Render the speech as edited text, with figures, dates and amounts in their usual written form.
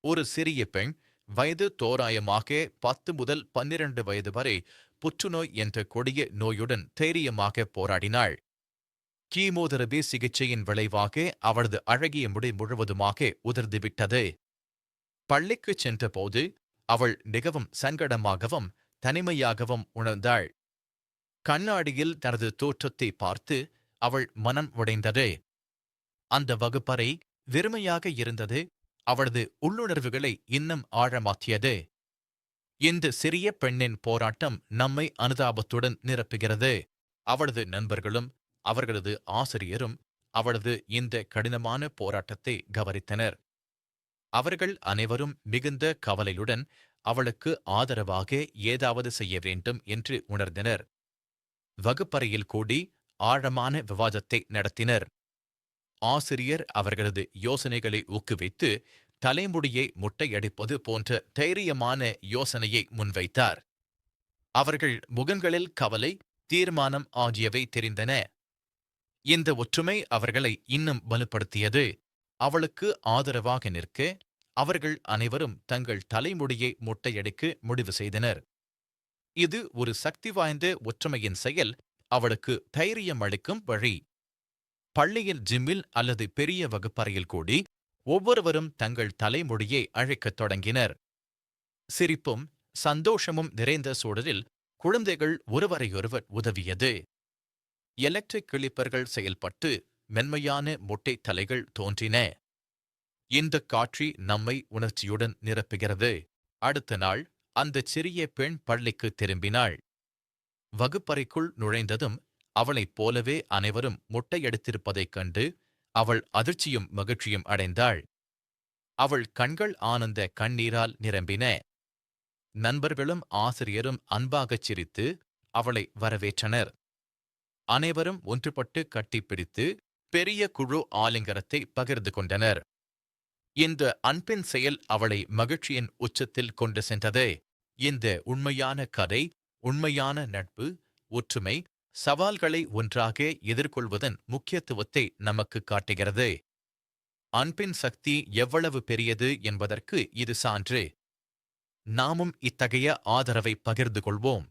ஒரு சிறிய பெண் வயது தோராயமாக 10 முதல் 12 வயது வரை புற்றுநோய் என்ற கொடிய நோயுடன் தைரியமாக போராடினாள். கீமோதெரபி சிகிச்சையின் விளைவாக அவளது அழகிய முடி முழுவதுமாக உதிர்ந்துவிட்டது. பள்ளிக்குச் சென்றபோது அவள் மிகவும் சங்கடமாகவும் தனிமையாகவும் உணர்ந்தாள். கண்ணாடியில் தனது தோற்றத்தை பார்த்து அவள் மனம் உடைந்தது. அந்த வகுப்பறை வெறுமையாக இருந்தது. அவளது உள்ளுணர்வுகளை இன்னும் ஆழமாக்கியது. இந்த சிறிய பெண்ணின் போராட்டம் நம்மை அனுதாபத்துடன் நிரப்புகிறது. அவளது நண்பர்களும் அவர்களது ஆசிரியரும் அவளது இந்த கடினமான போராட்டத்தை கவனித்தனர். அவர்கள் அனைவரும் மிகுந்த கவலையுடன் அவளுக்கு ஆதரவாக ஏதாவது செய்ய வேண்டும் என்று உணர்ந்தனர். வகுப்பறையில் கூடி ஆழமான விவாதத்தை நடத்தினர். ஆசிரியர் அவர்களது யோசனைகளை ஊக்குவித்து தலைமுடியை முட்டையடிப்பது போன்ற தைரியமான யோசனையை முன்வைத்தார். அவர்கள் முகங்களில் கவலை, தீர்மானம் ஆகியவை தெரிந்தன. இந்த ஒற்றுமை அவர்களை இன்னும் வலுப்படுத்தியது. அவளுக்கு ஆதரவாக நிற்க அவர்கள் அனைவரும் தங்கள் தலைமுடியை முட்டையடிக்க முடிவு செய்தனர். இது ஒரு சக்தி வாய்ந்த ஒற்றுமையின் செயல். அவளுக்கு தைரியம் அளிக்கும் வழி. பள்ளியில், ஜிம்மில் அல்லது பெரிய வகுப்பறையில் கூடி ஒவ்வொருவரும் தங்கள் தலைமுடியை அழைக்கத் தொடங்கினர். சிரிப்பும் சந்தோஷமும் நிறைந்த சூழலில் குழந்தைகள் ஒருவரையொருவர் உதவியது. எலக்ட்ரிக் கிளிப்பர்கள் செயல்பட்டு மென்மையான மொட்டை தலைகள் தோன்றின. இந்தக் காட்சி நம்மை உணர்ச்சியுடன் நிரப்புகிறது. அடுத்த நாள் அந்தச் சிறிய பெண் பள்ளிக்கு திரும்பினாள். வகுப்பறைக்குள் நுழைந்ததும் அவளைப் போலவே அனைவரும் மொட்டையடித்திருப்பதைக் கண்டு அவள் அதிர்ச்சியும் மகிழ்ச்சியும் அடைந்தாள். அவள் கண்கள் ஆனந்த கண்ணீரால் நிரம்பின. நண்பர்களும் ஆசிரியரும் அன்பாகச் சிரித்து அவளை வரவேற்றனர். அனைவரும் ஒன்றுபட்டு கட்டிப்பிடித்து பெரிய குழு ஆலிங்கனத்தை பகிர்ந்து கொண்டனர். இந்த அன்பின் செயல் அவளை மகிழ்ச்சியின் உச்சத்தில் கொண்டு சென்றது. இந்த உண்மையான கதை, உண்மையான நட்பு, ஒற்றுமை, சவால்களை ஒன்றாக எதிர்கொள்வதன் முக்கியத்துவத்தை நமக்கு காட்டுகிறது. அன்பின் சக்தி எவ்வளவு பெரியது என்பதற்கு இது சான்று. நாமும் இத்தகைய ஆதரவை பகிர்ந்து கொள்வோம்.